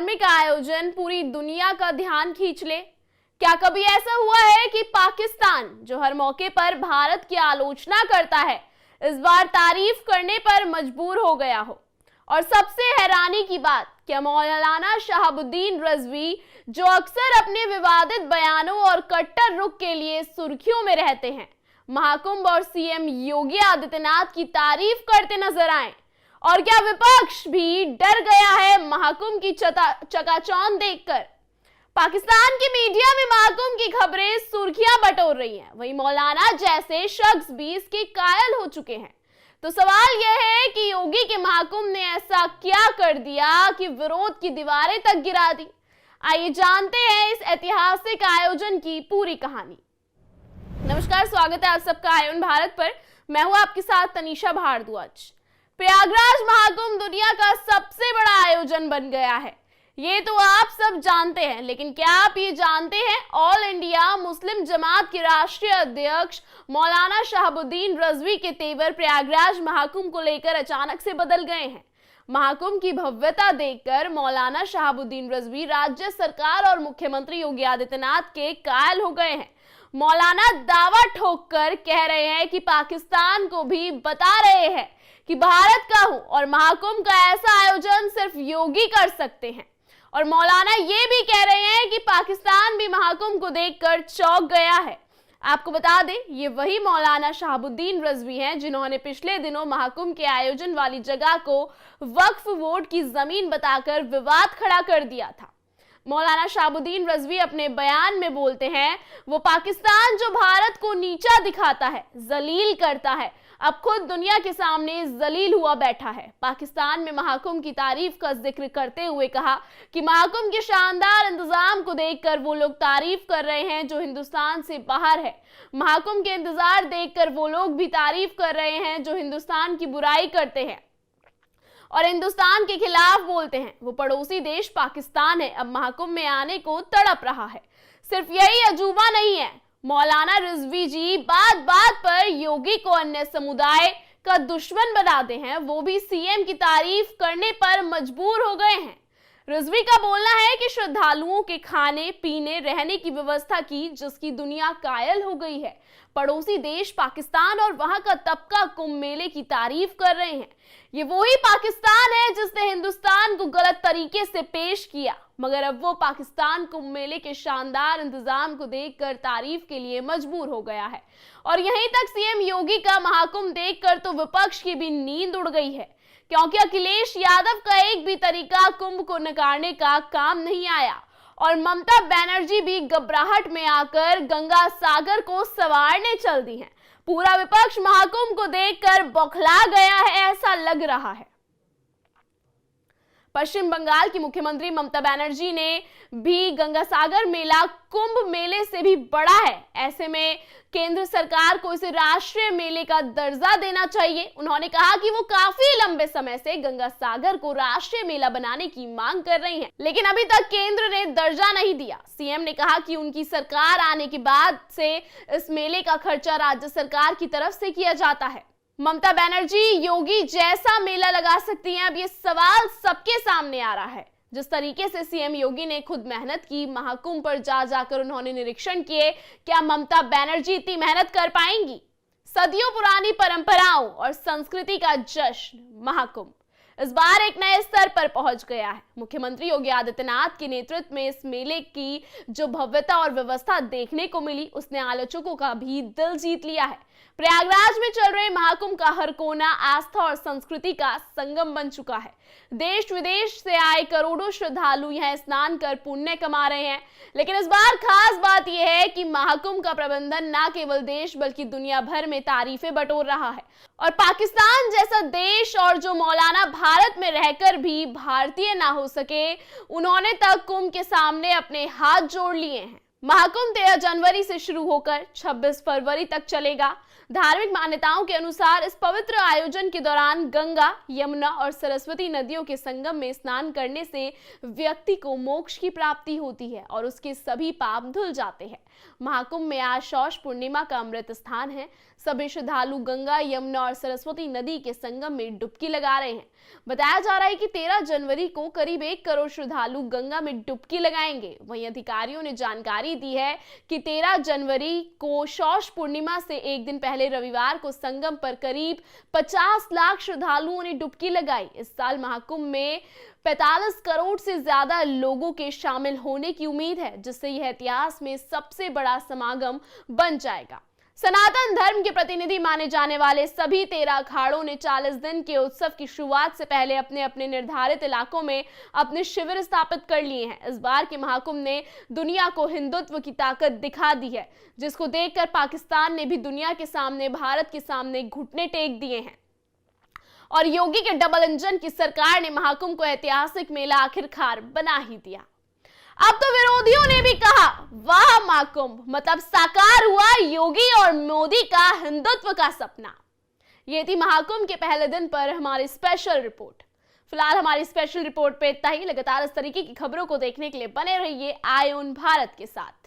धार्मिक आयोजन पूरी दुनिया का ध्यान खींच ले। क्या कभी ऐसा हुआ है कि पाकिस्तान, जो हर मौके पर भारत की आलोचना करता है, इस बार तारीफ करने पर मजबूर हो गया हो? और सबसे हैरानी की बात, क्या मौलाना शहाबुद्दीन रिजवी, जो अक्सर अपने विवादित बयानों और कट्टर रुख के लिए सुर्खियों में रहते हैं, महाकुंभ और सीएम योगी आदित्यनाथ की तारीफ करते नजर आए? और क्या विपक्ष भी डर गया है महाकुंभ की चकाचौंध देखकर? पाकिस्तान की मीडिया में महाकुंभ की खबरें सुर्खियां बटोर रही हैं, वहीं मौलाना जैसे शख्स भी इसके कायल हो चुके हैं। तो सवाल यह है कि योगी के महाकुंभ ने ऐसा क्या कर दिया कि विरोध की दीवारें तक गिरा दी? आइए जानते हैं इस ऐतिहासिक आयोजन की पूरी कहानी। नमस्कार, स्वागत है आप सबका आयोन भारत पर। मैं हूं आपके साथ तनीषा भारद्वाज। प्रयागराज महाकुंभ दुनिया का सबसे बड़ा आयोजन बन गया है, ये तो आप सब जानते हैं। लेकिन क्या आप ये जानते हैं, ऑल इंडिया मुस्लिम जमात के राष्ट्रीय अध्यक्ष मौलाना शहाबुद्दीन रिजवी के तेवर प्रयागराज महाकुंभ को लेकर अचानक से बदल गए हैं। महाकुंभ की भव्यता देखकर मौलाना शहाबुद्दीन रिजवी राज्य सरकार और मुख्यमंत्री योगी आदित्यनाथ के कायल हो गए हैं। मौलाना दावा ठोककर कह रहे हैं कि पाकिस्तान को भी बता रहे हैं कि भारत का हूं और महाकुंभ का ऐसा आयोजन सिर्फ योगी कर सकते हैं। और मौलाना ये भी कह रहे हैं कि पाकिस्तान भी महाकुंभ को देखकर चौंक गया है। आपको बता दें, ये वही मौलाना शहाबुद्दीन रिजवी हैं जिन्होंने पिछले दिनों महाकुंभ के आयोजन वाली जगह को वक्फ बोर्ड की जमीन बताकर विवाद खड़ा कर दिया था। मौलाना शहाबुद्दीन रिजवी अपने बयान में बोलते हैं, वो पाकिस्तान जो भारत को नीचा दिखाता है, जलील करता है, अब खुद दुनिया के सामने जलील हुआ बैठा है। पाकिस्तान में महाकुंभ की तारीफ का जिक्र करते हुए कहा कि महाकुंभ के शानदार इंतजाम को देखकर वो लोग तारीफ कर रहे हैं जो हिंदुस्तान से बाहर है। महाकुंभ के इंतजार देखकर वो लोग भी तारीफ कर रहे हैं जो हिंदुस्तान की बुराई करते हैं और हिंदुस्तान के खिलाफ बोलते हैं। वो पड़ोसी देश पाकिस्तान है, अब महाकुंभ में आने को तड़प रहा है। सिर्फ यही अजूबा नहीं है, मौलाना रिजवी जी बात बात पर योगी को अन्य समुदाय का दुश्मन बनाते हैं, वो भी सीएम की तारीफ करने पर मजबूर हो गए हैं। रिजवी का बोलना है कि श्रद्धालुओं के खाने पीने रहने की व्यवस्था की जिसकी दुनिया कायल हो गई है। पड़ोसी देश पाकिस्तान और वहां का तबका कुंभ मेले की तारीफ कर रहे हैं। ये वही पाकिस्तान है जिसने हिंदुस्तान को गलत तरीके से पेश किया, मगर अब वो पाकिस्तान कुंभ मेले के शानदार इंतजाम को देखकर तारीफ के लिए मजबूर हो गया है। और यहीं तक सीएम योगी का महाकुंभ देखकर तो विपक्ष की भी नींद उड़ गई है, क्योंकि अखिलेश यादव का एक भी तरीका कुंभ को नकारने का काम नहीं आया और ममता बनर्जी भी घबराहट में आकर गंगा सागर को संवारने चल दी हैं। पूरा विपक्ष महाकुंभ को देखकर बौखला गया है, ऐसा लग रहा है। पश्चिम बंगाल की मुख्यमंत्री ममता बनर्जी ने भी गंगा सागर मेला कुंभ मेले से भी बड़ा है, ऐसे में केंद्र सरकार को इसे राष्ट्रीय मेले का दर्जा देना चाहिए। उन्होंने कहा कि वो काफी लंबे समय से गंगा सागर को राष्ट्रीय मेला बनाने की मांग कर रही हैं, लेकिन अभी तक केंद्र ने दर्जा नहीं दिया। सीएम ने कहा कि उनकी सरकार आने के बाद से इस मेले का खर्चा राज्य सरकार की तरफ से किया जाता है। ममता बनर्जी योगी जैसा मेला लगा सकती हैं, अब ये सवाल सबके सामने आ रहा है। जिस तरीके से सीएम योगी ने खुद मेहनत की, महाकुंभ पर जाकर उन्होंने निरीक्षण किए, क्या ममता बनर्जी इतनी मेहनत कर पाएंगी? सदियों पुरानी परंपराओं और संस्कृति का जश्न महाकुंभ इस बार एक नए स्तर पर पहुंच गया है। मुख्यमंत्री योगी आदित्यनाथ के नेतृत्व में इस मेले की जो भव्यता और व्यवस्था देखने को मिली, उसने आलोचकों का भी दिल जीत लिया है। प्रयागराज में चल रहे महाकुंभ का हर कोना आस्था और संस्कृति का संगम बन चुका है। देश विदेश से आए करोड़ों श्रद्धालु यहां स्नान कर पुण्य कमा रहे हैं। लेकिन इस बार खास बात यह है कि महाकुंभ का प्रबंधन न केवल देश बल्कि दुनिया भर में तारीफें बटोर रहा है। और पाकिस्तान जैसा देश, और जो मौलाना भारत में रहकर भी भारतीय ना हो सके, उन्होंने तक कुंभ के सामने अपने हाथ जोड़ लिए हैं। महाकुंभ 13 जनवरी से शुरू होकर 26 फरवरी तक चलेगा। धार्मिक मान्यताओं के अनुसार इस पवित्र आयोजन के दौरान गंगा, यमुना और सरस्वती नदियों के संगम में स्नान करने से व्यक्ति को मोक्ष की प्राप्ति होती है और उसके सभी पाप धुल जाते हैं। महाकुंभ में आज शौच पूर्णिमा का अमृत स्थान है। सभी श्रद्धालु गंगा, यमुना और सरस्वती नदी के संगम में डुबकी लगा रहे हैं। बताया जा रहा है कि 13 जनवरी को करीब 1 करोड़ श्रद्धालु गंगा में डुबकी लगाएंगे। वहीं अधिकारियों ने जानकारी दी है कि 13 जनवरी को शौच पूर्णिमा से एक दिन पहले रविवार को संगम पर करीब 50 लाख श्रद्धालुओं ने डुबकी लगाई। इस साल महाकुंभ में 45 करोड़ से ज्यादा लोगों के शामिल होने की उम्मीद है, जिससे यह इतिहास में सबसे बड़ा समागम बन जाएगा। सनातन धर्म के प्रतिनिधि माने जाने वाले सभी 13 अखाड़ों ने 40 दिन के उत्सव की शुरुआत से पहले अपने अपने निर्धारित इलाकों में अपने शिविर स्थापित कर लिए हैं। इस बार के महाकुंभ ने दुनिया को हिंदुत्व की ताकत दिखा दी है, जिसको देखकर पाकिस्तान ने भी दुनिया के सामने, भारत के सामने घुटने टेक दिए हैं। और योगी के डबल इंजन की सरकार ने महाकुंभ को ऐतिहासिक मेला आखिरकार बना ही दिया। अब तो विरोधियों ने भी कहा, वाह महाकुंभ, मतलब साकार हुआ योगी और मोदी का हिंदुत्व का सपना। ये थी महाकुंभ के पहले दिन पर हमारी स्पेशल रिपोर्ट। फिलहाल हमारी स्पेशल रिपोर्ट पे इतना ही। लगातार इस तरीके की खबरों को देखने के लिए बने रहिए आई ऑन भारत के साथ।